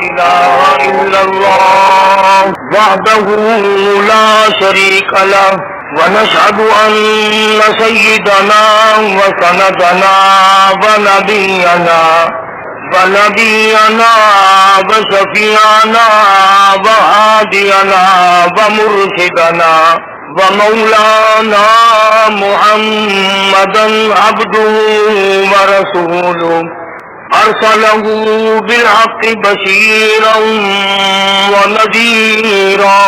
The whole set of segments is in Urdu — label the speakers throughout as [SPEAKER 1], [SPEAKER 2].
[SPEAKER 1] إله إلا الله وحده لا شريك له ونشهد أن سيدنا وسندنا ونبينا وشفيعنا وهادينا ومرشدنا ومولانا محمدا عبده ورسوله أرسله بالحق بشيرا ونذيرا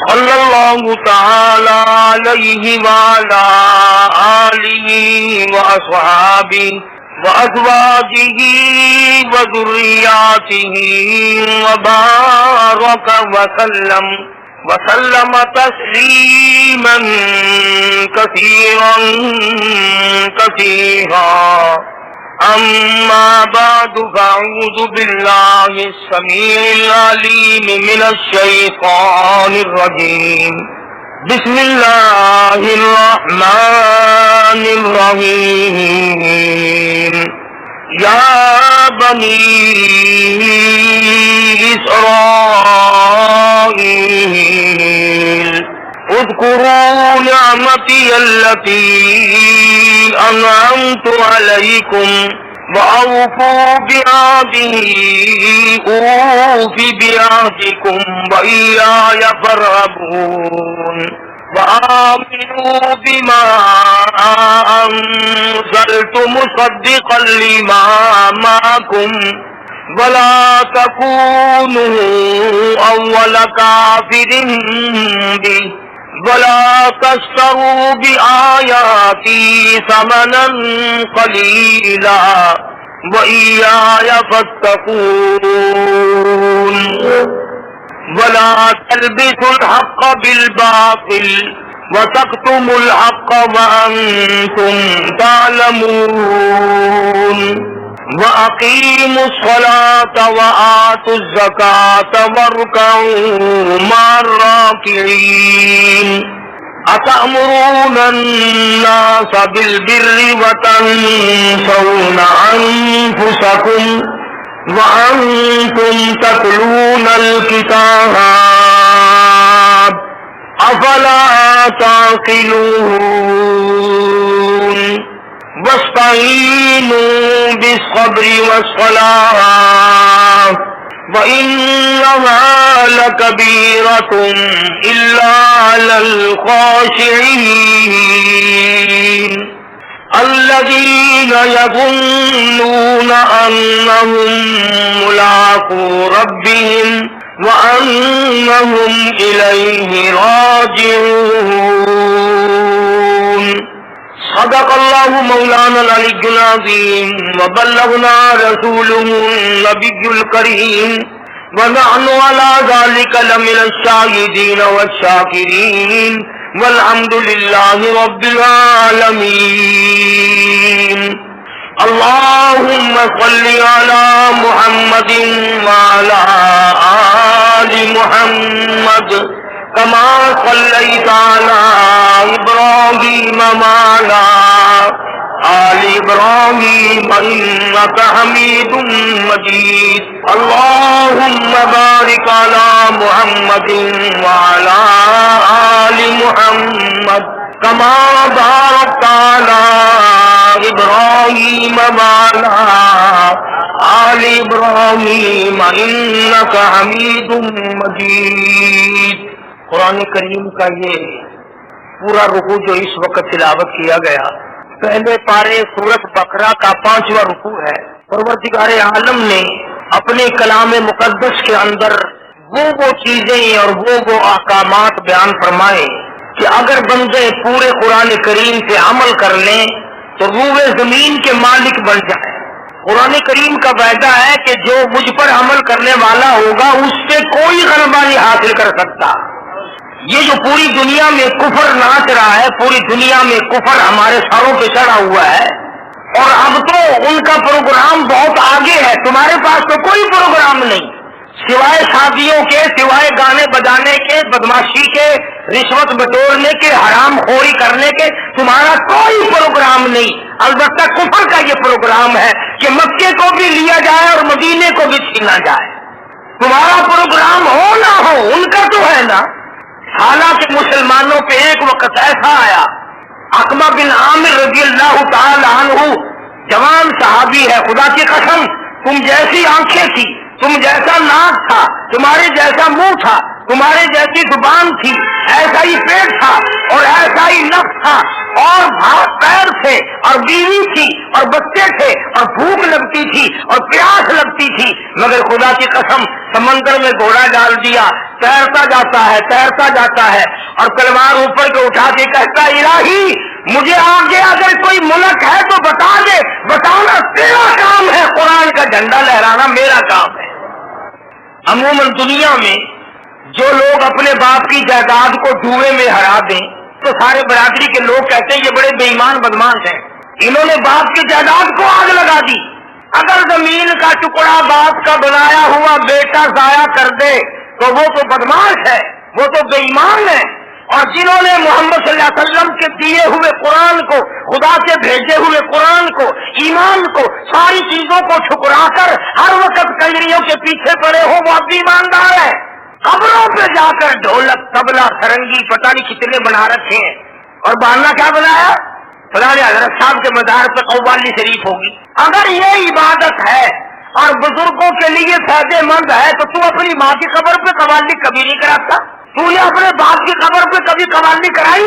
[SPEAKER 1] صلى الله تعالى عليه وعلى آله وأصحابه وأزواجه وذرياته وبارك وسلم تسليما كثيرا أما بعد فأعوذ بالله السميع العليم من الشيطان الرجيم بسم الله الرحمن الرحيم يا بني إسرائيل اذكروا نعمتي التي أنعمت عليكم وأوفوا بعهدي أوف بعهدكم وإياي فارهبون وآمنوا بما أنزلت مصدقا لما معكم ولا تكونوا أول كافر به ولا تشتروا بآياتي ثمنا قليلا وإياي فاتقون ولا تلبسوا الحق بالباطل وتكتموا الحق وأنتم تعلمون وأقيموا الصلاة وآتوا الزكاة واركعوا مع الراكعين أتأمرون الناس بالبر وتنسون أنفسكم وأنتم تتلون الكتاب أفلا تعقلون واستعينوا بالصبر والصلاة وإنها لكبيرة إلا على الخاشعين الذين يظنون أنهم ملاقو ربهم وأنهم إليه راجعون صدق الله مولانا العلي العظيم وبلغنا رسوله النبي الكريم ونحن على ذلك لمن الشاهدين والشاكرين والحمد لله رب العالمين اللهم صل على محمد وعلى آل محمد كما صليت على إبراهيم وعلى آل إبراهيم إنك حميد مجيد اللهم بارك على محمد وعلى آل محمد كما باركت على إبراهيم وعلى آل إبراهيم إنك حميد مجيد۔ قرآن کریم کا یہ پورا رکوع جو اس وقت تلاوت کیا گیا پہلے پارے سورۃ بقرہ کا 5واں رکوع ہے۔ پروردگار عالم نے اپنے کلام مقدس کے اندر وہ چیزیں اور وہ احکامات بیان فرمائے کہ اگر بندے پورے قرآن کریم سے عمل کر لیں تو روئے زمین کے مالک بن جائیں۔ قرآن کریم کا وعدہ ہے کہ جو مجھ پر عمل کرنے والا ہوگا اس سے کوئی غلبہ نہیں حاصل کر سکتا۔ یہ جو پوری دنیا میں کفر ناچ رہا ہے، پوری دنیا میں کفر ہمارے سروں پہ چڑھا ہوا ہے، اور اب تو ان کا پروگرام بہت آگے ہے۔ تمہارے پاس تو کوئی پروگرام نہیں، سوائے شادیوں کے، سوائے گانے بجانے کے، بدماشی کے، رشوت بٹورنے کے، حرام خوری کرنے کے تمہارا کوئی پروگرام نہیں۔ البتہ کفر کا یہ پروگرام ہے کہ مکے کو بھی لیا جائے اور مدینے کو بھی چھینا جائے۔ تمہارا پروگرام ہو نہ ہو ان کا تو ہے نا. حالانکہ مسلمانوں پہ ایک وقت ایسا آیا، عقبہ بن عامر رضی اللہ تعالی عنہ جوان صحابی ہے، خدا کی قسم تم جیسی آنکھیں تھی، تم جیسا ناک تھا، تمہارے جیسا منہ تھا، تمہارے جیسی زبان تھی، ایسا ہی پیٹ تھا اور ایسا ہی نفس تھا، اور ہاتھ پیر تھے اور بیوی تھی اور بچے تھے اور بھوک لگتی تھی اور پیاس لگتی تھی، مگر خدا کی قسم سمندر میں گھوڑا ڈال دیا، تیرتا جاتا ہے تیرتا جاتا ہے اور تلوار اوپر کو اٹھا کے کہتا الہی مجھے آگے اگر کوئی ملک ہے تو بتا دے، بتانا تیرا کام ہے، قرآن کا جھنڈا لہرانا میرا کام ہے. عموماً دنیا میں جو لوگ اپنے باپ کی جائیداد کو جوئے میں ہرا دیں تو سارے برادری کے لوگ کہتے ہیں یہ بڑے بے ایمان بدماش ہیں، انہوں نے باپ کی جائیداد کو آگ لگا دی. اگر زمین کا ٹکڑا باپ کا بنایا ہوا بیٹا ضائع کر دے تو وہ تو بدماش ہے، وہ تو بے ایمان ہے. اور جنہوں نے محمد صلی اللہ علیہ وسلم کے دیے ہوئے قرآن کو، خدا کے بھیجے ہوئے قرآن کو، ایمان کو، ساری چیزوں کو ٹھکرا کر ہر وقت کنجریوں کے پیچھے پڑے ہو وہ اب بھی ایماندار ہے. قبروں پہ جا کر ڈھولک طبلہ فرنگی پتہ نہیں کتنے بنا رکھے ہیں، اور بہانا کیا بنایا؟ فلاں حضرت صاحب کے مزار پہ قوالی شریف ہوگی. اگر یہ عبادت ہے اور بزرگوں کے لیے فائدے مند ہے تو تو اپنی ماں کی قبر پہ قوالی کبھی نہیں کراتا؟ تو نے اپنے باپ کی قبر پہ کبھی قوالی کرائی؟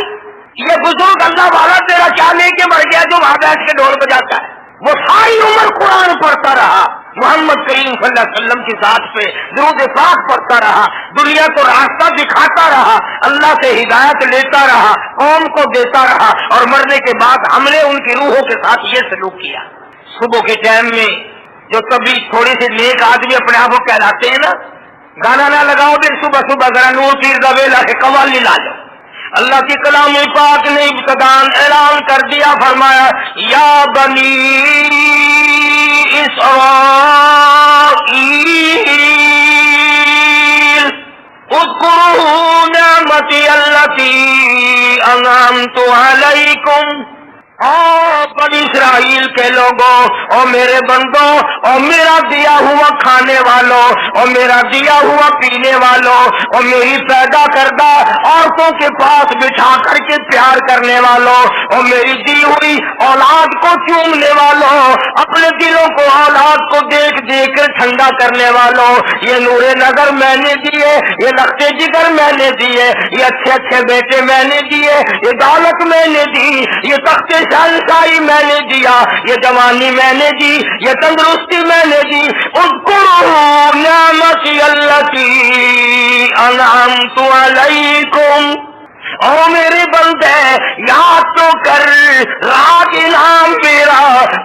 [SPEAKER 1] یہ بزرگ اللہ والا تیرا کیا لے کے مر گیا جو وہاں بیٹھ کے ڈھول بجاتا ہے؟ وہ ساری عمر قرآن پڑھتا رہا، محمد کریم صلی اللہ علیہ وسلم کی ذات پہ درود پاک پڑھتا رہا، دنیا کو راستہ دکھاتا رہا، اللہ سے ہدایت لیتا رہا، قوم کو دیتا رہا، اور مرنے کے بعد ہم نے ان کی روحوں کے ساتھ یہ سلوک کیا. صبح کے ٹائم میں جو کبھی تھوڑے سے نیک آدمی اپنے آپ کو کہلاتے ہیں نا، گانا نہ لگاؤ پھر صبح صبح ذرا نور پیر زبیلا کے قوالی لا لو. اللہ کی کلام پاک نے ابتدان اعلان کر دیا، فرمایا یا بنی اسرائیل اذکروا نعمتی التی انعمت علیکم. بنی اسرائیل کے لوگوں اور میرے بندوں اور میرا دیا ہوا کھانے والوں اور میرا دیا ہوا پینے والوں اور میری پیدا کردہ عورتوں کے پاس بٹھا کر کے پیار کرنے والوں اور میری دی ہوئی اولاد کو چومنے والوں، اپنے دلوں کو اولاد کو دیکھ دیکھ کر ٹھنڈا کرنے والوں، یہ نور نظر میں نے دیے، یہ لخت جگر میں نے دیے، یہ اچھے اچھے بیٹے میں نے دیے، یہ دولت میں نے دی، یہ تخت شاہی میں نے دیا، یہ جوانی میں نے دی، یہ تندرستی میں نے دی. اذکروا نعمتی التی انعمت علیکم. او میرے بندے یاد تو کر، رات انعام میرا،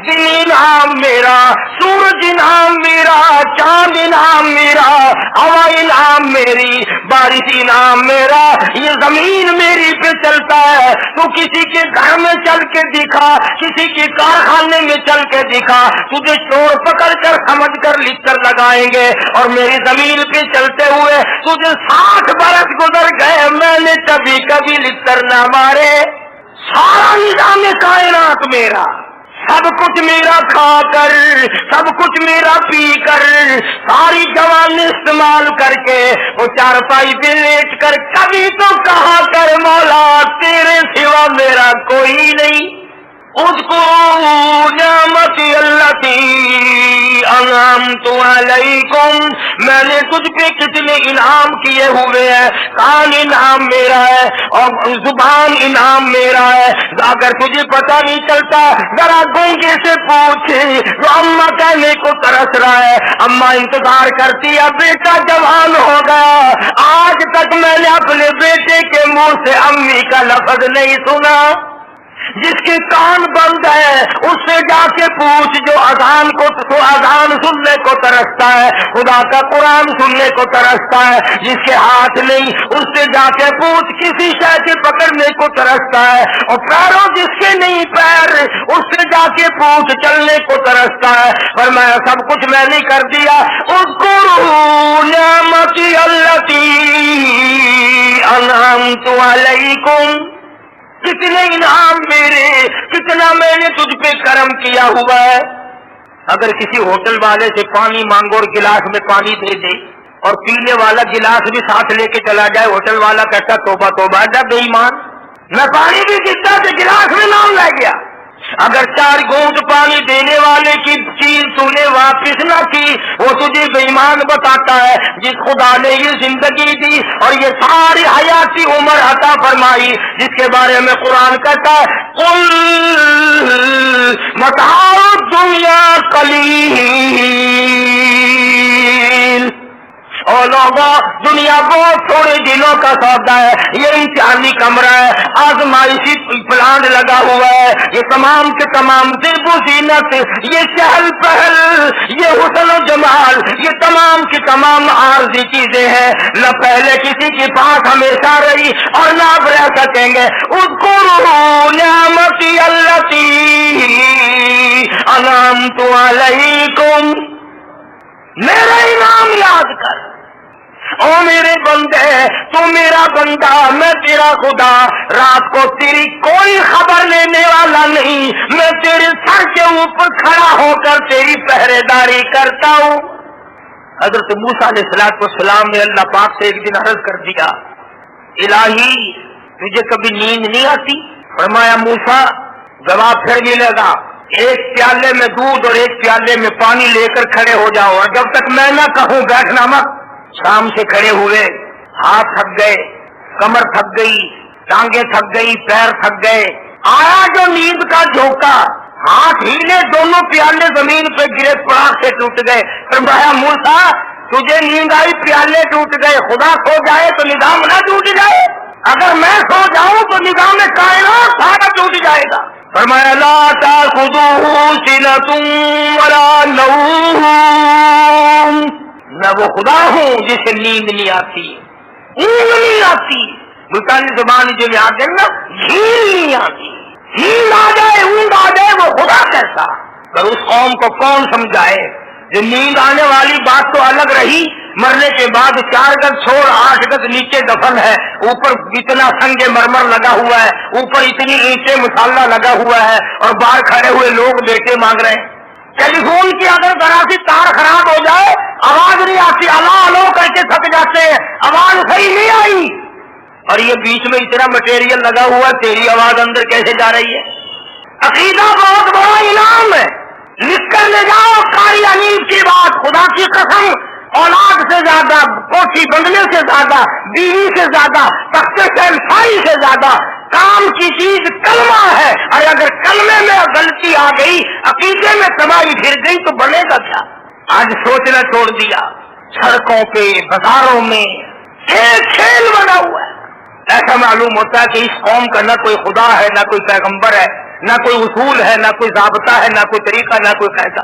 [SPEAKER 1] دن انعام میرا، سورج انعام میرا، چاند انعام میرا، ہوا انعام میری، بارش انعام میرا، یہ زمین میری پہ چلتا ہے. تو کسی کے گھر میں چل کے دکھا، کسی کے کارخانے میں چل کے دکھا، تجھے چور پکڑ کر سمجھ کر لکر لگائیں گے. اور میری زمین پہ چلتے ہوئے تجھے 60 برس گزر گئے، میں نے کبھی کبھی لکر نہ مارے. سارا نظام کائنات میرا، سب کچھ میرا کھا کر، سب کچھ میرا پی کر، ساری جوانی استعمال کر کے وہ چارپائی پہ لیٹ کر کبھی تو کہا کر مولا تیرے سوا میرا کوئی نہیں. اذکروا نعمتی التی انعمت علیکم. میں نے تجھ پہ کتنے انعام کیے ہوئے ہیں. کان انعام میرا ہے اور زبان انعام میرا ہے. اگر تجھے پتہ نہیں چلتا ذرا گونگے سے پوچھ، جو اماں کہنے کو ترس رہا ہے، اماں انتظار کرتی ہے بیٹا جوان ہو گیا، آج تک میں نے اپنے بیٹے کے منہ سے امی کا لفظ نہیں سنا. جس کے کان بند ہے اس سے جا کے پوچھ، جو اذان سننے کو ترستا ہے، خدا کا قرآن سننے کو ترستا ہے. جس کے ہاتھ نہیں اس سے جا کے پوچھ، کسی شے کے پکڑنے کو ترستا ہے. اور پیروں جس کے نہیں پیر اس سے جا کے پوچھ، چلنے کو ترستا ہے. فرمایا سب کچھ میں نے کر دیا. اذکروا نعمتی التی انعمت علیکم. کتنے انعام میرے، کتنا میں نے تجھ پہ کرم کیا ہوا ہے. اگر کسی ہوٹل والے سے پانی مانگو اور گلاس میں پانی دے دے اور پینے والا گلاس بھی ساتھ لے کے چلا جائے، ہوٹل والا کہتا توبہ توبہ جا بے ایمان، میں پانی بھی پیتا تو گلاس میں نام لے گیا۔ اگر 4 گھونٹ پانی دینے والے کی چیز تو نے واپس نہ کی، وہ تجھے بے ایمان بتاتا ہے۔ جس خدا نے یہ زندگی دی اور یہ ساری حیاتی عمر عطا فرمائی، جس کے بارے میں قرآن کہتا ہے قل متاع الدنیا قلیل، اور لوگوں دنیا بہت تھوڑے دنوں کا سودا ہے، یہ امتحانی کمرہ ہے، آزمائشی پلانٹ لگا ہوا ہے، یہ تمام کے تمام زیب و زینت، یہ چہل پہل، یہ حسن و جمال، یہ تمام کی تمام عارضی چیزیں ہیں، نہ پہلے کسی کے پاس ہمیشہ رہی اور نہ اب رہ سکیں گے۔ اذکروا نعمتی التی انعمت علیکم، میرا انعام یاد کر، او میرے بندے تو میرا بندہ، میں تیرا خدا، رات کو تیری کوئی خبر لینے والا نہیں، میں تیرے سر کے اوپر کھڑا ہو کر تیری پہرے داری کرتا ہوں۔ حضرت موسیٰ علیہ السلام نے اللہ پاک سے ایک دن عرض کر دیا الہی تجھے کبھی نیند نہیں آتی؟ فرمایا موسیٰ جواب پھر ملے گا، ایک پیالے میں دودھ اور ایک پیالے میں پانی لے کر کھڑے ہو جاؤ، اور جب تک میں نہ کہوں بیٹھنا مت۔ شام سے کھڑے ہوئے، ہاتھ تھک گئے، کمر تھک گئی، ٹانگیں تھک گئی، پیر تھک گئے، آیا جو نیند کا جھونکا، ہاتھ ہیلے، دونوں پیالے زمین پہ گرے، پراگ سے ٹوٹ گئے۔ فرمایا موسیٰ تجھے نیند آئی، پیالے ٹوٹ گئے، خدا سو جائے تو نظام نہ ٹوٹ جائے، اگر میں سو جاؤں تو نظام کائنات سارا ٹوٹ جائے گا۔ فرمایا لا تأخذوه سنة ولا نوم، میں وہ خدا ہوں جسے نیند نہیں آتی، نیند نہیں آتی، ملتانی زبان جو یاد ہے نا، جھیل نہیں آتی، نیند آ جائے اونگ آ جائے وہ خدا کیسا؟ پر اس قوم کو کون سمجھائے؟ جو نیند آنے والی بات تو الگ رہی، مرنے کے بعد 4 گز چھوڑ 8 گز نیچے دفن ہے، اوپر اتنا سنگ مرمر لگا ہوا ہے، اوپر اتنی اینٹیں مسالہ لگا ہوا ہے، اور باہر کھڑے ہوئے لوگ بیٹے مانگ رہے ہیں۔ ٹیلی فون کی اگر ذرا سی تار خراب ہو جائے آواز نہیں آتی، الو الو کر کے تھک جاتے ہیں، آواز صحیح نہیں آئی، اور یہ بیچ میں اتنا مٹیریل لگا ہوا، تیری آواز اندر کیسے جا رہی ہے؟ عقیدہ بہت بڑا انعام ہے، لکھ کر لے جاؤ قاری انیب کی بات، خدا کی قسم اولاد سے زیادہ، کوٹھی بنگلے سے زیادہ، بیوی سے زیادہ، تخت شہنشاہی سے زیادہ کام کی چیز کلمہ ہے، اور اگر کلمے میں غلطی آ گئی، عقیدے میں تباہی پھر گئی تو بنے گا کیا؟ آج سوچنا چھوڑ دیا، سڑکوں پہ بازاروں میں ایک کھیل بنا ہوا ہے۔ ایسا معلوم ہوتا ہے کہ اس قوم کا نہ کوئی خدا ہے، نہ کوئی پیغمبر ہے، نہ کوئی اصول ہے، نہ کوئی ضابطہ ہے، نہ کوئی طریقہ، نہ کوئی قاعدہ۔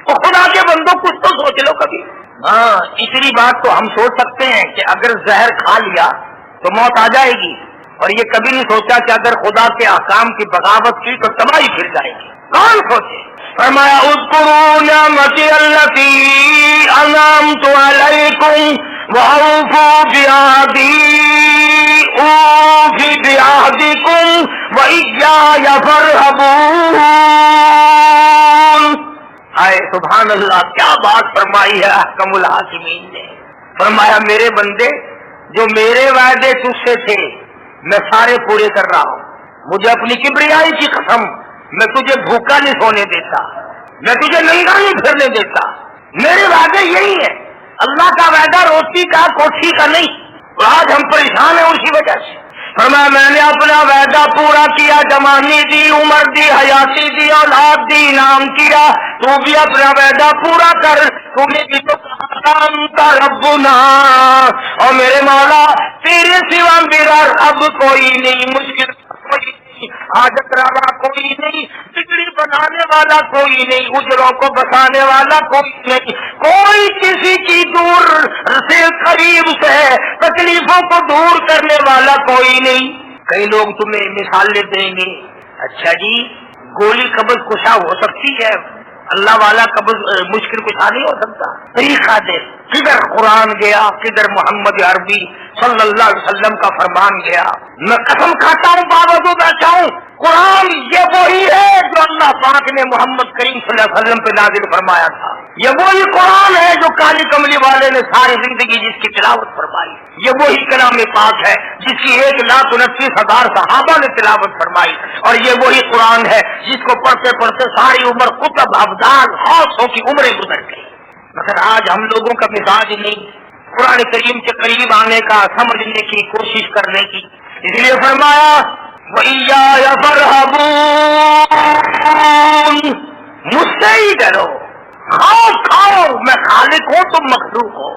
[SPEAKER 1] تو خدا کے بندوں کچھ تو سوچ لو کبھی۔ ہاں اتنی بات تو ہم سوچ سکتے ہیں کہ اگر زہر کھا لیا تو موت آ جائے گی، اور یہ کبھی نہیں سوچا کہ اگر خدا کے احکام کی بغاوت کی تو تباہی پھر جائے گی۔ کون سوچے؟ فرمایا اذکروا نعمتی التی انعمت علیکم وَأَوْفُوا بِعَهْدِي أُوفِ بِعَهْدِكُمْ وَإِيَّايَ فَارْهَبُونِ۔ آئے سبحان اللہ، کیا بات فرمائی ہے احکم الحاکمین نے۔ فرمایا میرے بندے جو میرے وعدے تجھ سے تھے میں سارے پورے کر رہا ہوں، مجھے اپنی کبریائی کی قسم، میں تجھے بھوکا نہیں سونے دیتا، میں تجھے ننگا نہیں پھرنے دیتا، میرے وعدے یہی ہیں۔ اللہ کا وعدہ روٹی کا کوٹھی کا نہیں، اور آج ہم پریشان ہیں اسی وجہ سے۔ فرمایا میں نے اپنا وعدہ پورا کیا، جوانی دی، عمر دی، حیاتی دی، اولاد دی، انعام کیا، تو بھی اپنا وعدہ پورا کر۔ تو نے بھی تو کہا انت ربنا، اور میرے مولا تیرے سوا میرا رب کوئی نہیں، مشکل کوئی نہیں، حاجت روا کوئی نہیں، بگڑی بنانے والا کوئی نہیں، اجروں کو بسانے والا کوئی نہیں، کوئی کسی کی دور سے قریب سے تکلیفوں کو دور کرنے والا کوئی نہیں۔ کئی لوگ تمہیں مثالیں دیں گے، اچھا جی گولی قبض کشا ہو سکتی ہے، اللہ والا قبض مشکل کشا نہیں ہو سکتا؟ طریقہ دے، کدھر قرآن گیا، کدھر محمد عربی صلی اللہ علیہ وسلم کا فرمان گیا؟ میں قسم کھاتا ہوں، باوجود بیٹھا ہوں، قرآن یہ وہی ہے جو اللہ پاک نے محمد کریم صلی اللہ علیہ وسلم پہ نازل فرمایا تھا، یہ وہی قرآن ہے جو کالی کملی والے والے نے ساری زندگی جس کی تلاوت فرمائی، یہ وہی کلام پاک ہے جس کی 1,29,000 صحابہ نے تلاوت فرمائی، اور یہ وہی قرآن ہے جس کو پڑھتے پڑھتے ساری عمر قطب ابدال غوثوں کی عمریں گزر گئی۔ مگر آج ہم لوگوں کا مزاج نہیں قرآن کریم کے قریب آنے کا، سمجھنے کی کوشش کرنے کی، اس لیے فرمایا وَإِيَّايَ فَارْهَبُونِ، مجھ سے ہی ڈرو، خوف کھاؤ، میں خالق ہوں تم مخلوق ہو۔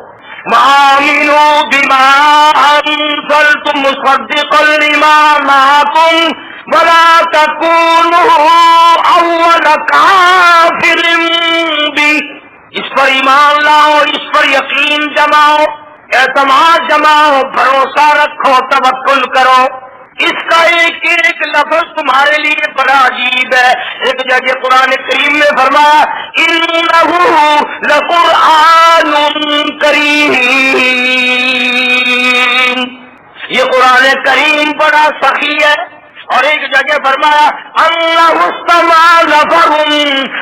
[SPEAKER 1] وَآمِنُوا بِمَا أَنزَلْتُ مُصَدِّقًا لِمَا مَعَكُمْ وَلَا تَكُونُوا أَوَّلَ كَافِرٍ بِهِ، اس پر ایمان لاؤ، اس پر یقین جماؤ، اعتماد جماؤ، بھروسہ رکھو، توکل کرو۔ اس کا ایک ایک لفظ تمہارے لیے بڑا عجیب ہے۔ ایک جگہ قرآن کریم میں فرمایا انہ لقرآن کریم، یہ قرآن کریم بڑا سخی ہے۔ اور ایک جگہ فرمایا انہ استمع نفر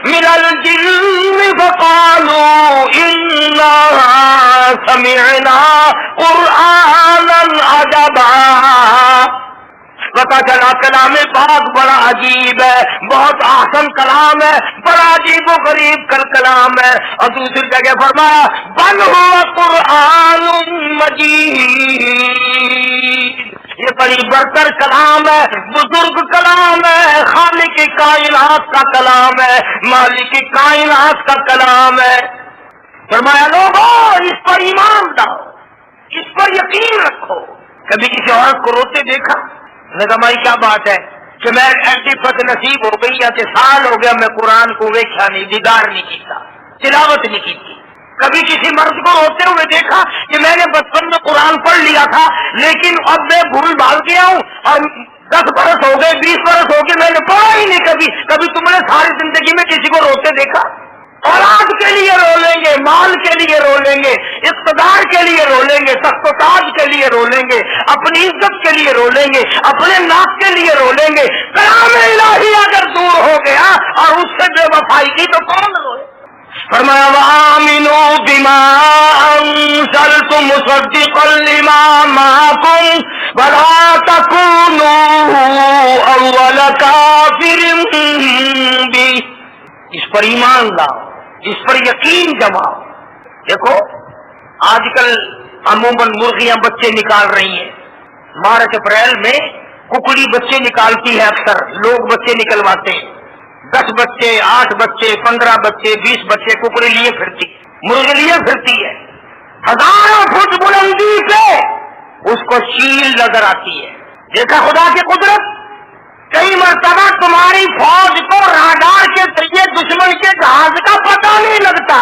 [SPEAKER 1] من الجن فقالوا انا سمعنا قرآنا عجبا، پتا چلا کلام پاک بڑا عجیب ہے، بہت احسن کلام ہے، بڑا عجیب و غریب کلام ہے۔ اور دوسری جگہ فرمایا بل هو قرآن مجید، یہ بڑی برتر کلام ہے، بزرگ کلام ہے، خالق کائنات کا کلام ہے، مالک کائنات کا کلام ہے۔ فرمایا لوگوں اس پر ایمان لاؤ، اس پر یقین رکھو۔ کبھی کسی عورت کو روتے دیکھا؟ نے کہا بھائی کیا بات ہے کہ میں ایسی فت نصیب ہو گئی یا کہ سال ہو گیا میں قرآن کو ویکھا نہیں، دیدار نہیں کیتا، تلاوت نہیں کی تھی۔ کبھی کسی مرد کو روتے ہوئے دیکھا کہ میں نے بچپن میں قرآن پڑھ لیا تھا لیکن اب میں بھول بھال گیا ہوں اور 10 برس ہو گئے، 20 برس ہو گئے، میں نے پڑھا ہی نہیں کبھی۔ کبھی تم نے ساری زندگی میں کسی کو روتے دیکھا؟ اولاد کے لیے رو لیں گے، مال کے لیے رو لیں گے، اقتدار کے لیے رو لیں گے، تخت و تاج کے لیے رو لیں گے، اپنی عزت کے لیے رو لیں گے، اپنے ناک کے لیے رو لیں گے۔ کلام الہی اگر دور ہو گیا اور اس سے بے وفائی کی تو کون روئے؟ فرمایا وَآمِنُوا بِمَا أَنزَلْتُ مُصَدِّقًا لِمَا مَعَكُمْ وَلَا تَكُونُوا أَوَّلَ كَافِرٍ بِهِ، اس پر ایمان لاؤ، اس پر یقین جماؤ۔ دیکھو آج کل عموماً مرغیاں بچے نکال رہی ہیں، مارچ اپریل میں ککڑی بچے نکالتی ہے، اکثر لوگ بچے نکلواتے ہیں، 10 بچے، 8 بچے، 15 بچے، 20 بچے ککڑی لیے پھرتی، مرغی لیے پھرتی ہے، 1000 فٹ بلندی پہ اس کو چیل نظر آتی ہے۔ دیکھا خدا کی قدرت، کئی مرتبہ تمہاری فوج کو راڈار کے ذریعے دشمن کے جہاز کا پتہ نہیں لگتا۔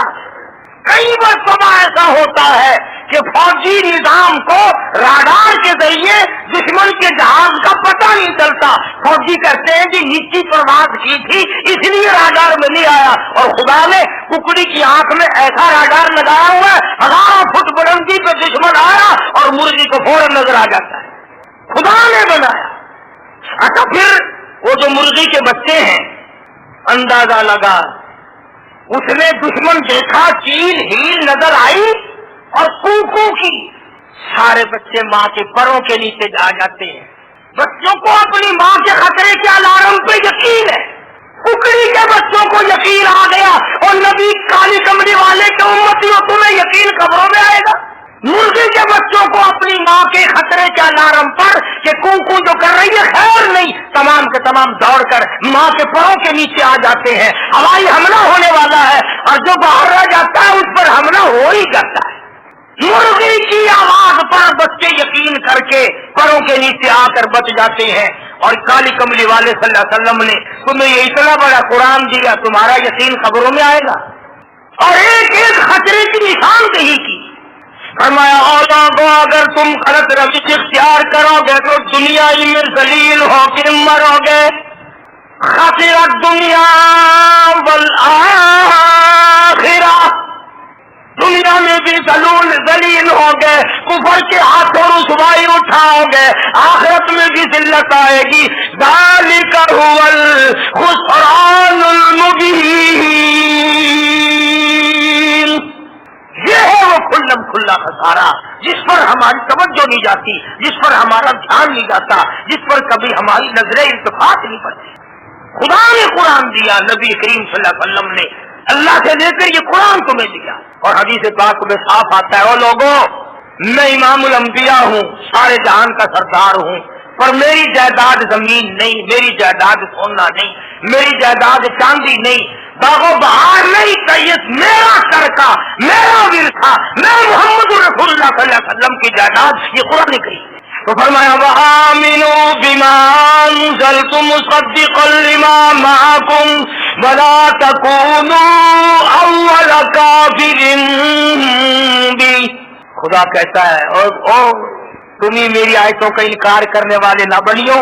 [SPEAKER 1] کئی مرتبہ ایسا ہوتا ہے کہ فوجی نظام کو راڈار کے ذریعے دشمن کے جہاز کا پتہ نہیں چلتا۔ فوجی کہتے ہیں کہ نیچی پرواز کی تھی اس لیے راڈار میں نہیں آیا، اور خدا نے ککڑی کی آنکھ میں ایسا راڈار لگایا ہوا ہے 1000 فٹ بلندی پہ دشمن آیا اور مرغی کو فوراً نظر آ جاتا ہے، خدا نے بنایا۔ اچھا پھر وہ جو مرغی کے بچے ہیں، اندازہ لگا، اس نے دشمن دیکھا، چیل ہیل نظر آئی اور کوکو کی، سارے بچے ماں کے پروں کے نیچے جا جاتے ہیں۔ بچوں کو اپنی ماں کے خطرے کے الارم پہ یقین ہے، ککڑی کے بچوں کو یقین آ گیا، اور نبی کالی کمری والے کے امتیوں تمہیں یقین خبروں میں آئے گا؟ مرغی کے بچوں کو اپنی ماں کے خطرے کے الارم پر کہ کوکو جو کر رہی ہے خیر نہیں، تمام کے تمام دوڑ کر ماں کے پاؤں کے نیچے آ جاتے ہیں۔ ہوائی حملہ ہونے والا ہے اور جو باہر رہ جاتا ہے اس پر حملہ ہو ہی جاتا ہے۔ مرغی کی آواز پر بچے یقین کر کے پروں کے نیچے آ کر بچ جاتے ہیں۔ اور کالی کملی والے صلی اللہ علیہ وسلم نے تمہیں یہ اتنا بڑا قرآن دیا، تمہارا یقین خبروں میں آئے گا؟ اور ایک ایک خطرے کی نشاندہی کی۔ فرمایا اولادو اگر تم غلط روش اختیار کرو گے تو دنیا ہی میں ذلیل ہو کے مرو گے۔ خسرت دنیا والآخرہ، دنیا میں بھی ذلیل ہو گئے، کفر کے ہاتھوں رسوائی اٹھاؤ گے، آخرت میں بھی ذلت آئے گی۔ ذالک هو الخسران المبین، یہ ہے وہ کھلا کھلا خسارہ، جس پر ہماری توجہ نہیں جاتی، جس پر ہمارا دھیان نہیں جاتا، جس پر کبھی ہماری نظریں التفات نہیں پڑتی۔ خدا نے قرآن دیا، نبی کریم صلی اللہ علیہ وسلم نے اللہ سے لے کر یہ قرآن تمہیں دیا، اور حدیث پاک میں صاف آتا ہے، او لوگوں میں امام الانبیاء ہوں، سارے جہان کا سردار ہوں، پر میری جائیداد زمین نہیں، میری جائیداد سونا نہیں، میری جائیداد چاندی نہیں، باغ و بہار نہیں، یہ میرا سرکا، میرا ورثہ، میں محمد رسول اللہ صلی اللہ علیہ وسلم کی جائیداد، یہ قرآن کریم ہے۔ تو فرمایا وَآمِنُوا بِمَا أَنزَلْتُ مُصَدِّقًا لِمَا مَعَكُمْ وَلَا تَكُونُوا أَوَّلَ كَافِرٍ بِهِ۔ خدا کہتا ہے اور تم ہی میری آیتوں کا انکار کرنے والے نہ بنیو۔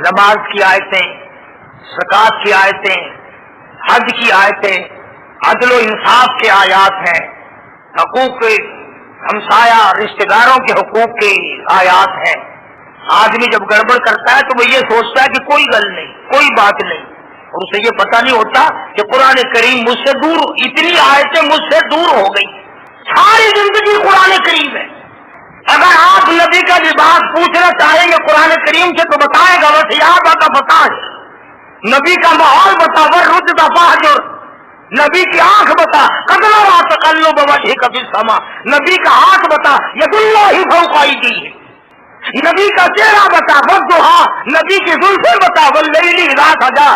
[SPEAKER 1] نماز کی آیتیں، زکوٰۃ کی آیتیں، حج کی آیتیں، عدل و انصاف کے آیات ہیں، حقوق ہمسایہ رشتہ داروں کے حقوق کی آیات ہیں۔ آدمی جب گڑبڑ کرتا ہے تو وہ یہ سوچتا ہے کہ کوئی گل نہیں، کوئی بات نہیں، اور اسے یہ پتہ نہیں ہوتا کہ قرآن کریم مجھ سے دور، اتنی آیتیں مجھ سے دور ہو گئی۔ ساری زندگی قرآن کریم ہے۔ اگر آپ نبی کا لباس پوچھنا چاہیں گے قرآن کریم سے تو بتائے گا وسیعت کا بتا ہے، نبی کا ماحول بتا، ورد دفاع جو نبی کی آنکھ بتا، قدر و تقلب وجهك في السماء، نبی کا ہاتھ بتا، ید اللہ فوق ایدیہم، نبی کا چہرہ بتا، والضحیٰ، نبی کی زلفیں بتا، واللیل اذا سجا۔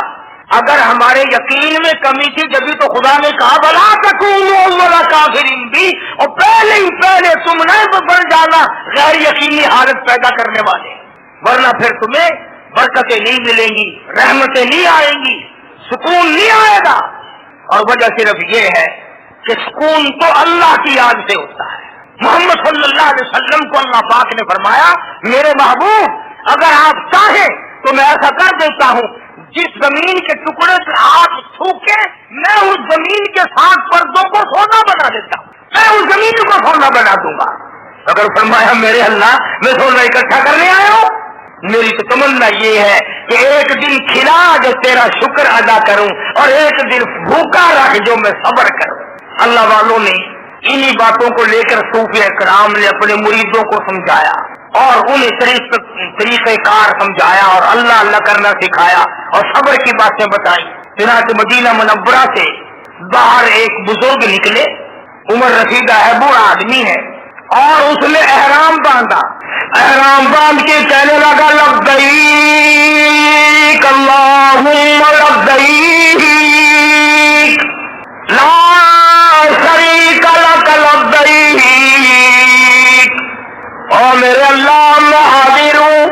[SPEAKER 1] اگر ہمارے یقین میں کمی تھی جبھی تو خدا نے کہا ولا تکونوا اول کافر بی، اور پہلے ہی پہلے تم نے بن جانا غیر یقینی حالت پیدا کرنے والے، ورنہ پھر تمہیں برکتیں نہیں ملیں گی، رحمتیں نہیں آئیں گی، سکون نہیں آئے گا۔ اور وجہ صرف یہ ہے کہ سکون تو اللہ کی یاد سے ہوتا ہے۔ محمد صلی اللہ علیہ وسلم کو اللہ پاک نے فرمایا میرے محبوب اگر آپ چاہیں تو میں ایسا کر دیتا ہوں، جس زمین کے ٹکڑے سے آپ تھوکے میں اس زمین کے ساتھ پردوں کو سونا بنا دیتا ہوں، میں اس زمین کو سونا بنا دوں گا۔ اگر فرمایا میرے اللہ میں سونا اکٹھا کرنے آیا ہوں، میری تو تمنا یہ ہے کہ ایک دن کھلا جو تیرا شکر ادا کروں، اور ایک دن بھوکا رکھ جو میں صبر کروں۔ اللہ والوں نے انہی باتوں کو لے کر صوفیہ کرام نے اپنے مریدوں کو سمجھایا اور انہیں طریقہ کار سمجھایا اور اللہ اللہ کرنا سکھایا اور صبر کی باتیں بتائی۔ چنانچہ مدینہ منورہ سے باہر ایک بزرگ نکلے، عمر رسیدہ ہے، بوڑھا آدمی ہے، اور اس نے احرام باندھا، احرام باندھ کے کہنے لگا لبیک اللہم لبیک لا شریک لک لبیک، اور میرے اللہ میں حاضر ہوں،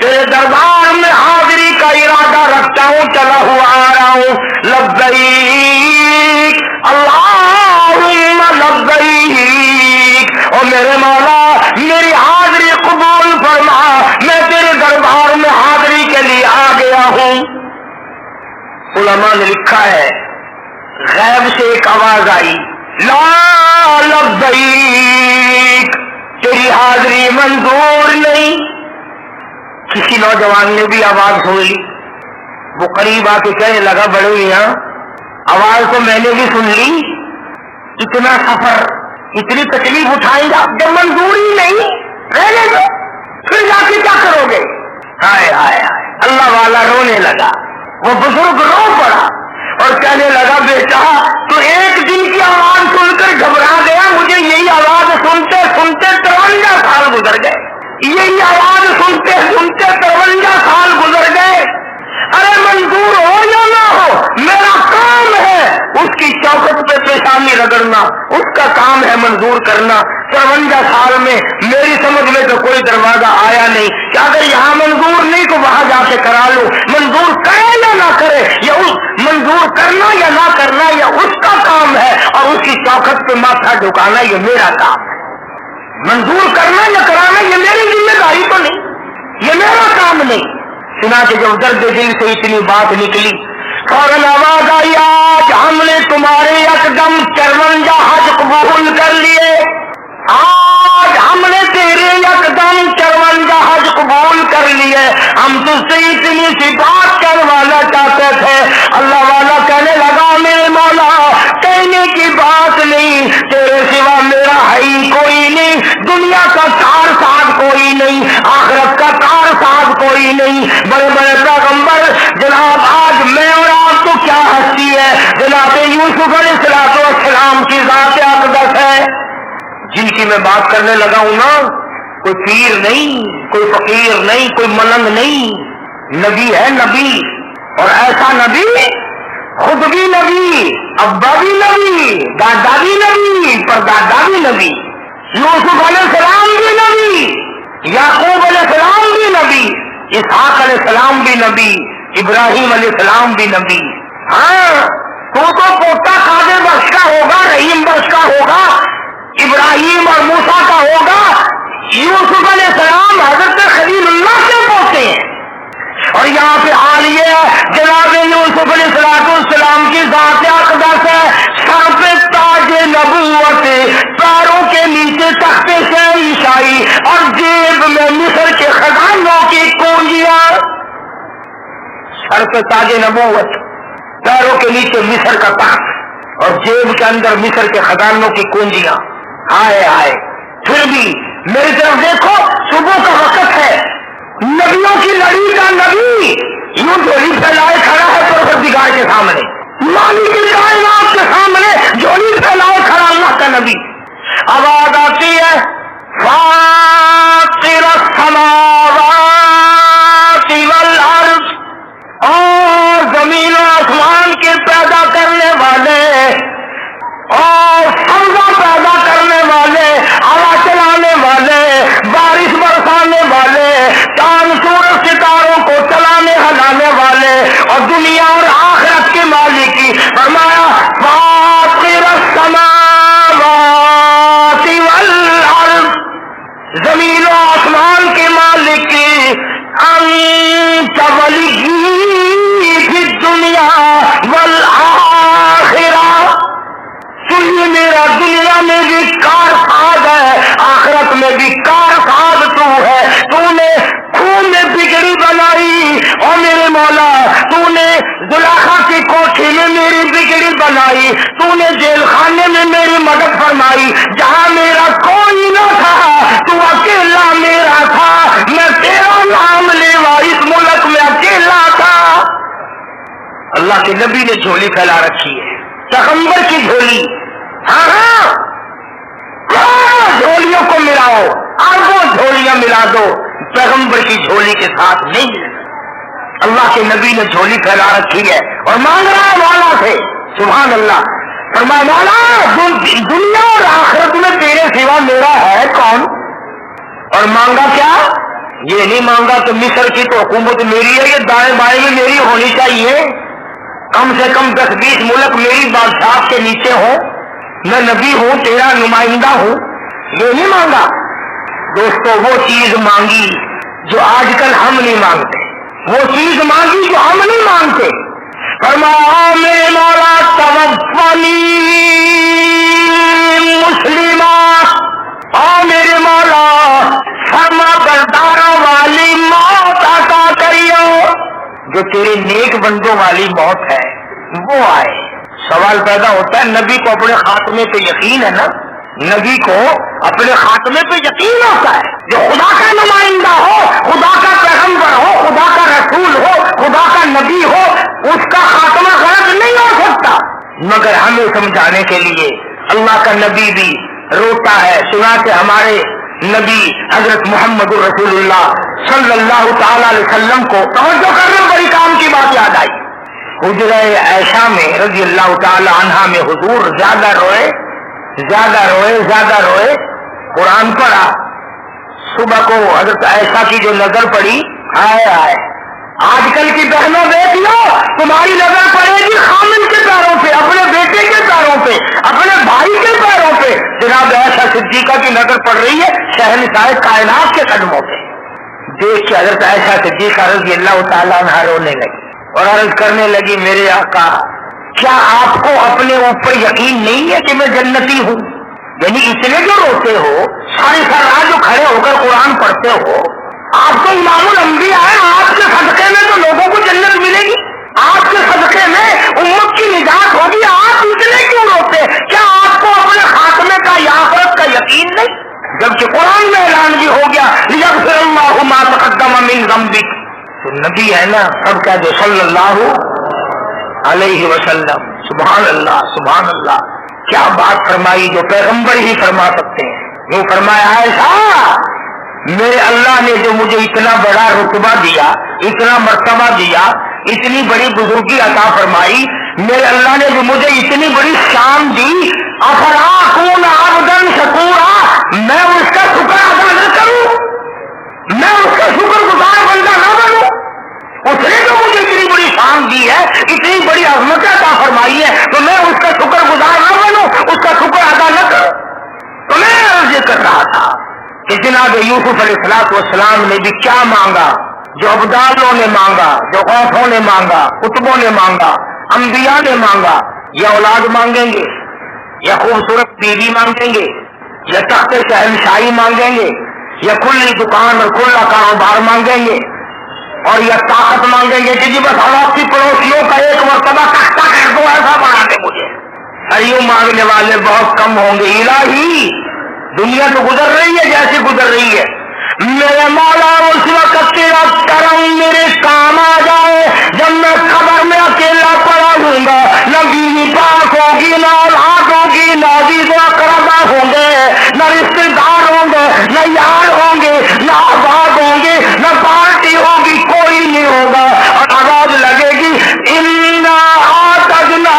[SPEAKER 1] تیرے دربار میں حاضری کا ارادہ رکھتا ہوں، چلا ہوا آ رہا ہوں، لبیک اللہم لبیک، اور میرے مولا میری حاضری قبول فرما، میں تیرے دربار میں حاضری کے لیے آ گیا ہوں۔ علماء نے لکھا ہے غیب سے ایک آواز آئی، لا لبیک، تیری حاضری منظور نہیں۔ کسی نوجوان نے بھی آواز سن لی، وہ قریب آ کے کہنے لگا بڑے میاں آواز تو میں نے بھی سن لی، اتنا سفر اتنی تکلیف اٹھائیں گا جب منظور ہی نہیں، رہنے دو، پھر جا کے کیا کرو گے؟ ہائے ہائے ہائے، اللہ والا رونے لگا، وہ بزرگ رو پڑا اور کہنے لگا بیٹا تو ایک دن کی آواز سن کر گھبرا گیا، مجھے یہی آواز سنتے سنتے 53 سال گزر گئے، یہی آواز سنتے سنتے 53 سال گزر گئے۔ ارے منظور ہو یا نہ ہو میرا کام ہے اس کی چوکھٹ پہ پیشانی رگڑنا، اس کا کام ہے منظور کرنا۔ 53 سال میں میری سمجھ میں تو کوئی دروازہ آیا نہیں کہ اگر یہاں منظور نہیں تو وہاں جا کے کرا لو، منظور کرے یا نہ کرے، یا اس منظور کرنا یا نہ کرنا یہ اس کا کام ہے، اور اس کی چوکھٹ پہ ماتھا جھکانا یہ میرا کام ہے۔ منظور کرنا یا کرانا یہ میری ذمہ داری تو نہیں، یہ میرا کام نہیں۔ چنانچہ جب درد دل سے اتنی بات نکلی فوراً آواز آئی آج ہم نے تمہارے یکدم 53 حج قبول کر لیے، آج ہم نے تیرے یکدم 53 حج قبول کر لیے، ہم تجھ سے اتنی سی بات کروانا چاہتے تھے۔ اللہ والا کہنے لگا میرے مولا کہنے کی بات نہیں، تیرے سوا میرا ہے ہی کوئی دنیا کا کار ساز کوئی نہیں، آخرت کا کار ساز کوئی نہیں۔ بڑے بڑے پیغمبر جناب، آج میں اور آپ کو کیا ہستی ہے، جناب یوسف علیہ السلام کی ذات اقدس ہے جن کی میں بات کرنے لگا ہوں نا۔ کوئی پیر نہیں، کوئی فقیر نہیں، کوئی ملنگ نہیں، نبی ہے نبی، اور ایسا نبی، خود بھی نبی، ابا بھی نبی، دادا بھی نبی، پردادا بھی نبی، یوسف علیہ السلام بھی نبی، یعقوب علیہ السلام بھی نبی، اسحاق علیہ السلام بھی نبی، ابراہیم علیہ السلام بھی نبی۔ ہاں تو پوتا قادر بخش کا ہوگا، رحیم بخش کا ہوگا، ابراہیم اور موسیٰ کا ہوگا، یوسف علیہ السلام حضرت خلیل اللہ کے پوتے ہیں۔ اور یہاں پہ حال یہ ہے، جناب یوسف علیہ السلام کی ذات اقدس ہے، سر پہ تاج نبوت، پیروں کے نیچے تخت شاہی، اور جیب میں مصر کے خزانوں کی کنجیاں۔ سر پہ تاج نبوت، پیروں کے نیچے مصر کا تخت، اور جیب کے اندر مصر کے خزانوں کی کنجیاں۔ ہائے ہائے، پھر بھی میری طرف دیکھو، صبح کا وقت ہے، نبیوں کی لڑی کا نبی یوں جھولی پھیلائے کھڑا ہے پروردگار کے سامنے، مالک کائنات کے سامنے جھولی پھیلائے کھڑا اللہ کا نبی۔ آواز آتی ہے، فاطر السماوات والارض، اور زمین و آسمان کے پیدا کرنے والے، اور سبزہ پیدا کرنے والے، ہوا چلانے والے، بارش برسانے والے، چاند سورج ستاروں کو چلانے ہلانے والے، اور دنیا اور آخرت کے مالک کی فرمایا، فاطر السماوات والارض، زمین و آسمان کے مالک کی، انت ولی فی الدنیا والآخرہ، تو یہ میرا دنیا میں بھی کارساز ہے، آخرت میں بھی کارساز تو ہے۔ تو نے خون میں بگڑی بنائی، اور میرے مولا تو نے زلیخا کی کوٹھی میں میری بگڑی بنائی، تو نے جیل خانے میں میری مدد فرمائی، جہاں میرا کوئی نہ تھا تو اکیلا میرا تھا، میں تیرا نام لیوا اس ملک میں اکیلا تھا۔ اللہ کے نبی نے جھولی پھیلا رکھی ہے، پیغمبر کی جھولی۔ ہاں جھولیوں کو ملاؤ، اربوں جھولیاں ملا دو، پیغمبر کی جھولی کے ساتھ نہیں ملتا۔ اللہ کے نبی نے جھولی پھیلا رکھی ہے اور مانگ رہا ہے مولا سے، سبحان اللہ۔ فرمایا مولا دنیا اور آخرت میں تیرے سوا میرا ہے کون؟ اور مانگا کیا؟ یہ نہیں مانگا کہ مصر کی تو حکومت میری ہے، یہ دائیں بائیں میں میری ہونی چاہیے، کم سے کم 10-20 ملک میری بادشاہ کے نیچے ہو، میں نبی ہوں، تیرا نمائندہ ہوں، یہ نہیں مانگا۔ دوستو وہ چیز مانگی جو آج کل ہم نہیں مانگتے، وہ چیز مانگی جو ہم نہیں مانگتے۔ فرمایا میرے مولا توفنی مسلمہ، اور میرے مولا فرما برداروں والی موت عطا کریو، جو تیرے نیک بندوں والی موت ہے وہ آئے۔ سوال پیدا ہوتا ہے، نبی کو اپنے خاتمے پہ یقین ہے نا؟ نبی کو اپنے خاتمے پہ یقین ہوتا ہے، جو خدا کا نمائندہ ہو، خدا کا پیغمبر ہو، خدا کا رسول ہو، خدا کا نبی ہو، اس کا خاتمہ غلط نہیں ہو سکتا۔ مگر ہمیں سمجھانے کے لیے اللہ کا نبی بھی روتا ہے۔ سنا کہ ہمارے نبی حضرت محمد رسول اللہ صلی اللہ تعالی علیہ وسلم کو توجہ کرنا بڑی کام کی بات یاد آئی۔ حجرہ عائشہ میں رضی اللہ تعالی عنہا میں حضور زیادہ روئے، قرآن پڑھا۔ صبح کو حضرت عائشہ کی جو نظر پڑی، ہائے آج کل کی بہنوں دیکھ لو، تمہاری نظر پڑے گی خامن کے پیروں پہ، اپنے بیٹے کے پیروں پہ، اپنے بھائی کے پیروں پہ۔ جناب عائشہ صدیقہ کی نظر پڑ رہی ہے شہنشاہ کائنات کے قدموں پہ۔ دیکھ کے حضرت عائشہ صدیقہ رضی اللہ تعالیٰ عنہا رونے لگی اور عرض کرنے لگی، میرے آقا کیا آپ کو اپنے اوپر یقین نہیں ہے کہ میں جنتی ہوں؟ یعنی اتنے جو روتے ہو، ساری رات جو کھڑے ہو کر قرآن پڑھتے ہو، آپ تو امام الانبیاء ہیں، آپ کے صدقے میں تو لوگوں کو جنت ملے گی، آپ کے صدقے میں امت کی نجات ہوگی، آپ اتنے کیوں روتے؟ کیا آپ کو اپنے خاتمے کا یا آخرت کا یقین نہیں؟ جب جبکہ قرآن میں اعلان بھی ہو گیا لیغفر اللہ ما تقدم من ذنبک، تو نبی ہے نا سب کہہ دو صلی اللہ علیہ وسلم۔ سبحان اللہ سبحان اللہ، کیا بات فرمائی جو پیغمبر ہی فرما سکتے ہیں۔ وہ فرمایا عائشہ میرے اللہ نے جو مجھے اتنا بڑا رتبہ دیا، اتنا مرتبہ دیا، اتنی بڑی بزرگی عطا فرمائی، میرے اللہ نے جو مجھے اتنی بڑی شان دی، افلا اکون عبدا شکورا، میں اس کا شکر ادا نہ کروں، میں اس کا شکر گزار بندہ نہ بنوں؟ اس نے جو مجھے اتنی بڑی شان دی ہے، اتنی بڑی عظمت عطا فرمائی ہے، تو میں اس کا شکر گزار نہ بنوں، اس کا شکر ادا نہ کروں؟ تو میں عرض کر رہا تھا کہ جناب یوسف علیہ السلام نے بھی کیا مانگا، جو ابدالوں نے مانگا، جو غوثوں نے مانگا، قطبوں نے مانگا، انبیاء نے مانگا، یا اولاد مانگیں گے، یا خوبصورت بیوی مانگیں گے، یا تخت شہنشاہی مانگیں گے، یا کھلی دکان اور کھلا کاروبار مانگیں گے، اور یا طاقت مانگیں گے کہ جی بس ہمارے پڑوسیوں کا ایک مرتبہ تختہ کر دو، ایسا بنا دے مجھے؟ ایوں مانگنے والے بہت کم ہوں گے۔ الہی دنیا تو گزر رہی ہے جیسے گزر رہی ہے، میرے مولا اس وقت تیرا کرم میرے کام آ جائے جب میں قبر میں اکیلا پڑا ہوں گا، نہ بیوی پاک ہوگی، نہ اولاد ہوگی، نہ عزیز و اقربا ہوں گے، نہ رشتے دار ہوں گے، نہ یار ہوں گے، نہ احباب ہوں گے، نہ پارٹی ہوگی، کوئی نہیں ہوگا، اور آواز لگے گی انا اعتدنا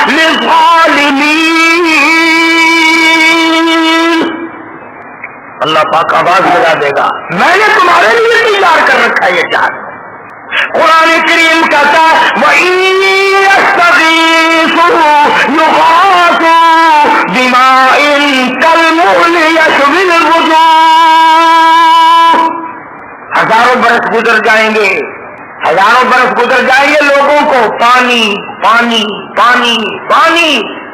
[SPEAKER 1] للظالمین، اللہ پاک آواز لگا دے گا میں نے تمہارے لیے تیار کر رکھا ہے یہ جہنم۔ قرآن کریم کہتا ہے وَإِن يَسْتَغِيثُوا يُغَاثُوا بِمَاءٍ كَالْمُهْلِ يَشْوِي الْوُجُوهَ۔ ہزاروں برس گزر جائیں گے، ہزاروں برس گزر جائیں گے، لوگوں کو پانی پانی پانی پانی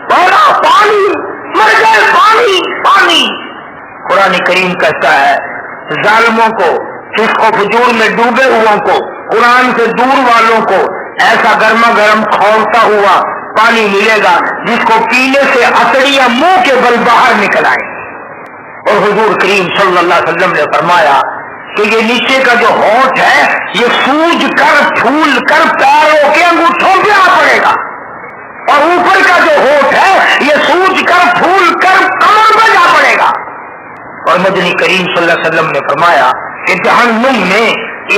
[SPEAKER 1] پورا پانی، مر گئے پانی پانی۔ قرآن کریم کہتا ہے ظالموں کو، فسق و فجور میں ڈوبے ہوئوں کو، قرآن سے دور والوں کو ایسا گرما گرم کھولتا ہوا پانی ملے گا جس کو پینے سے اتڑیاں منہ کے بل باہر نکل آئیں۔ اور حضور کریم صلی اللہ علیہ وسلم نے فرمایا کہ یہ نیچے کا جو ہونٹ ہے یہ سوج کر پھول کر پیروں کے انگوٹھوں پہ آ پڑے گا، اور اوپر کا جو ہونٹ ہے یہ سوج کر پھول کر کمر پہ جا پڑے گا۔ اور مدنی کریم صلی اللہ علیہ وسلم نے فرمایا کہ جہنم میں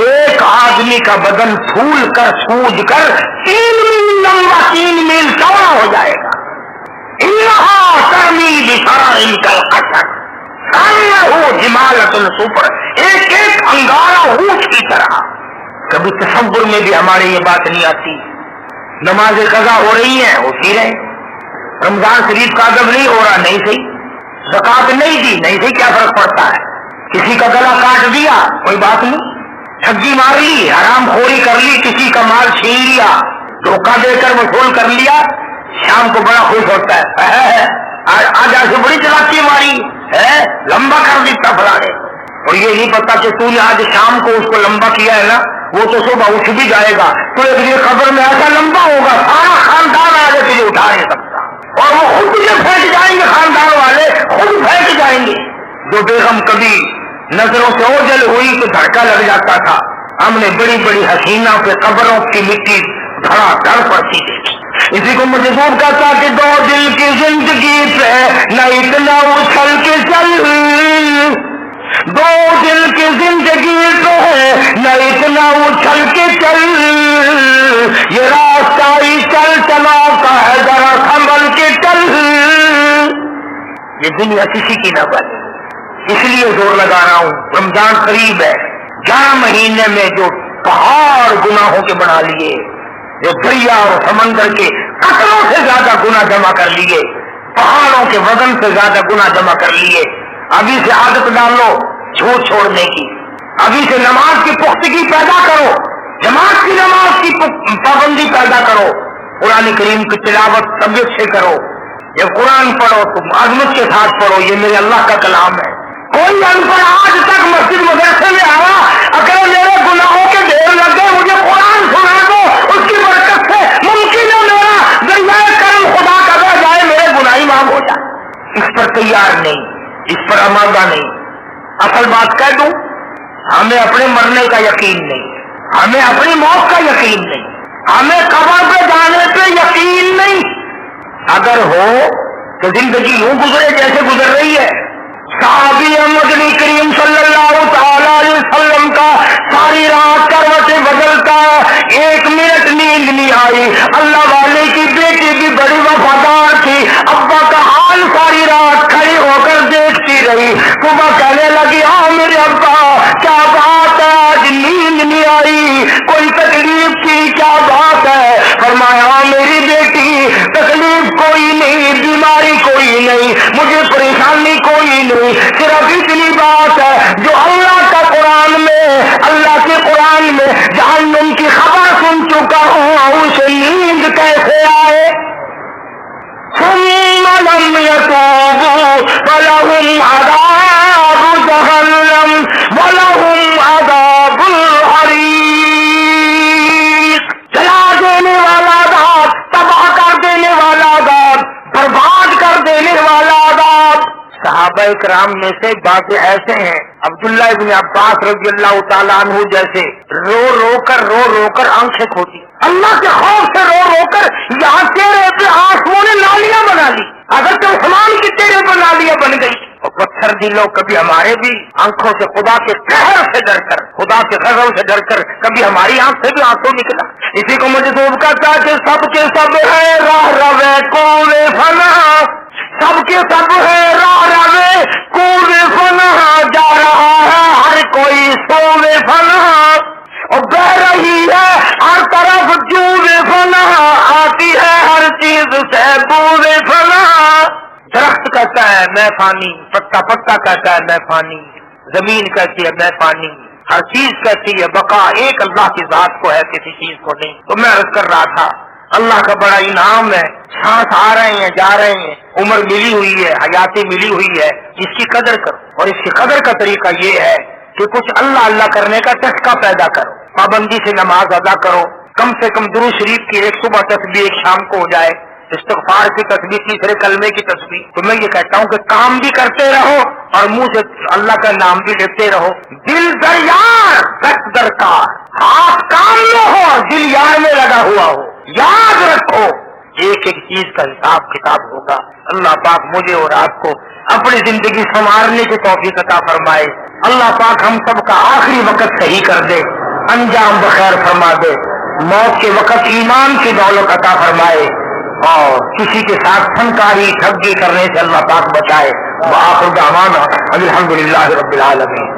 [SPEAKER 1] ایک آدمی کا بدن پھول کر سوج کر 3 میل لمبا 3 میل چوڑا ہو جائے گا۔ انہا ترمی بشرر کالقصر کانہ جمالۃ الصفر، ایک ایک انگارہ اونٹ کی طرح۔ کبھی تصور میں بھی ہمارے یہ بات نہیں آتی، نماز قضا ہو رہی ہے ہوتی رہے، رمضان شریف کا ادب نہیں ہو رہا نہیں صحیح، زکات نہیں دی نہیں صحیح، کیا فرق پڑتا ہے؟ کسی کا گلا کاٹ دیا کوئی بات نہیں، ٹھگی مار لی، حرام خوری کر لی، کسی کا مال چھین لیا، دھوکہ دے کر وصول کر لیا، شام کو بڑا خوش ہوتا ہے آج ایسے بڑی چلاکی ماری ہے، لمبا کر دیتا فلانے، اور یہ نہیں پتا کہ تو نے آج شام کو اس کو لمبا کیا ہے نا، وہ تو صبح اٹھ بھی جائے گا تو ایک دن قبر میں ایسا لمبا ہوگا سارا خاندان آگے تجھے اٹھا نہیں سکتا، اور وہ خود تجھے پھینک جائیں گے، خاندان والے خود پھینک جائیں گے۔ جو بیگم کبھی نظروں سے اوجھل ہوئی تو دھڑکا لگ جاتا تھا، ہم نے بڑی بڑی حسینہ پہ قبروں کی مٹی دھڑا دھڑ پڑتی دیکھی۔ اسی کو مجذوب کہتا کہ 2 دل کی زندگی پہ نہ اتنا اچھل کے چل، 2 دل کی زندگی پہ نہ اتنا اچھل کے چل، یہ راستہ ہی چل چلا کا ہے ذرا سنبھل کے چل، یہ دنیا کسی کی نہ بنے۔ اس لیے زور لگا رہا ہوں، رمضان قریب ہے، 11 مہینے میں جو پہاڑ گناہوں کے بنا لیے، جو دریا اور سمندر کے قطروں سے زیادہ گناہ جمع کر لیے، پہاڑوں کے وزن سے زیادہ گناہ جمع کر لیے، ابھی سے عادت ڈالو جھوٹ چھوڑنے کی، ابھی سے نماز کی پختگی پیدا کرو، جماعت کی نماز کی پابندی پیدا کرو، قرآن کریم کی تلاوت طبیعت سے کرو، جب قرآن پڑھو تم عظمت کے ساتھ پڑھو، یہ میرے اللہ کا کلام ہے۔ کوئی ان پڑھ آج تک مسجد مدرسے میں آیا اگر میرے گناہوں کے ڈھیر لگ گئے مجھے قرآن سنا دو، اس کی برکت سے ممکن ہے میرا دریائے کرم خدا کا بہ جائے، میرے گناہ معاف ہو جائے۔ اس پر تیار نہیں، اس پر آمادہ نہیں، اصل بات کہہ دوں، ہمیں اپنے مرنے کا یقین نہیں، ہمیں اپنی موت کا یقین نہیں، ہمیں قبر پہ جانے پہ یقین نہیں۔ اگر ہو تو زندگی یوں گزرے جیسے گزر رہی ہے۔ صحابی مدنی کریم صلی اللہ تعالی علیہ وسلم کا ساری رات کروٹیں بدلتا، 1 منٹ نیند نہیں آئی۔ اللہ والے کی بیٹی بھی بڑی وفادار تھی، ابا کا حال ساری رات کھڑی ہو کر دیکھتی رہی۔ صبح کہنے لگی ہاں میرے ابا کیا بات ہے، آج نیند نہیں آئی، کوئی تکلیف تھی، کیا بات ہے؟ فرمایا ہاں میری بیٹی تکلیف کوئی نہیں، بیماری کوئی نہیں، مجھے پریشانی کوئی نہیں، صرف اتنی بات ہے جو اللہ کا قرآن میں، اللہ کے قرآن میں جہنم کی خبر سن چکا ہوں، اسے نیند کیسے آئے؟ ثم لم يتوبوا فلهم عذاب جہنم ولهم عذاب الحریق۔ جلا دینے والا عذاب، تباہ کر دینے والا عذاب، برباد کر دینے والا عذاب۔ صحابہ کرام میں سے بعض ایسے ہیں، عبداللہ ابن عباس رضی اللہ تعالیٰ عنہ جیسے، رو رو کر آنکھیں کھوتی، اللہ کے خوف سے رو کر یہاں چہرے پہ آنسوؤں نے نالیاں بنا لی، اگر تو عثمان کی چہرے پر نالیاں بن گئی۔ اور پتھر دلوں کبھی ہمارے بھی آنکھوں سے خدا کے قہر سے ڈر کر، خدا کے غضب سے ڈر کر کبھی ہماری آنکھ سے بھی آنسو نکلا۔ اسی کو مجذوب کہتا ہے کہ سب کے سب ہے راہ روے کوے فنا، سب کے سب ہے راہ روے کوے فنا، جا رہا ہے ہر کوئی سوے فنا، اور بہ رہی ہے ہر طرف جوے فنا، آتی ہے ہر چیز سے بوے فنا۔ درخت کہتا ہے میں فانی، پتا کہتا ہے میں فانی، زمین کہتی ہے میں فانی، ہر چیز کہتی ہے بقا ایک اللہ کی ذات کو ہے، کسی چیز کو نہیں۔ تو میں عرض کر رہا تھا اللہ کا بڑا انعام ہے، سانس آ رہے ہیں جا رہے ہیں، عمر ملی ہوئی ہے، حیاتی ملی ہوئی ہے، اس کی قدر کرو۔ اور اس کی قدر کا طریقہ یہ ہے کہ کچھ اللہ اللہ کرنے کا ٹسکا پیدا کرو، پابندی سے نماز ادا کرو، کم سے کم درود شریف کی ایک صبح تسبیح ایک شام کو ہو جائے، استغفار کی تسبیح، تیسرے کلمے کی تسبیح۔ تو میں یہ کہتا ہوں کہ کام بھی کرتے رہو اور منہ سے اللہ کا نام بھی لیتے رہو۔ دل در یار دست درکار، ہاتھ کام میں ہو دل یار میں لگا ہوا ہو، یاد رکھو ایک ایک چیز کا حساب کتاب ہوگا۔ اللہ پاک مجھے اور آپ کو اپنی زندگی سنوارنے کی توفیق عطا فرمائے۔ اللہ پاک ہم سب کا آخری وقت صحیح کر دے، انجام بخیر فرما دے، موت کے وقت ایمان کی دولت عطا فرمائے، اور کسی کے ساتھ فنکاری ٹھگی کرنے سے اللہ پاک بچائے۔ وآخر دعوانا الحمدللہ رب العالمین۔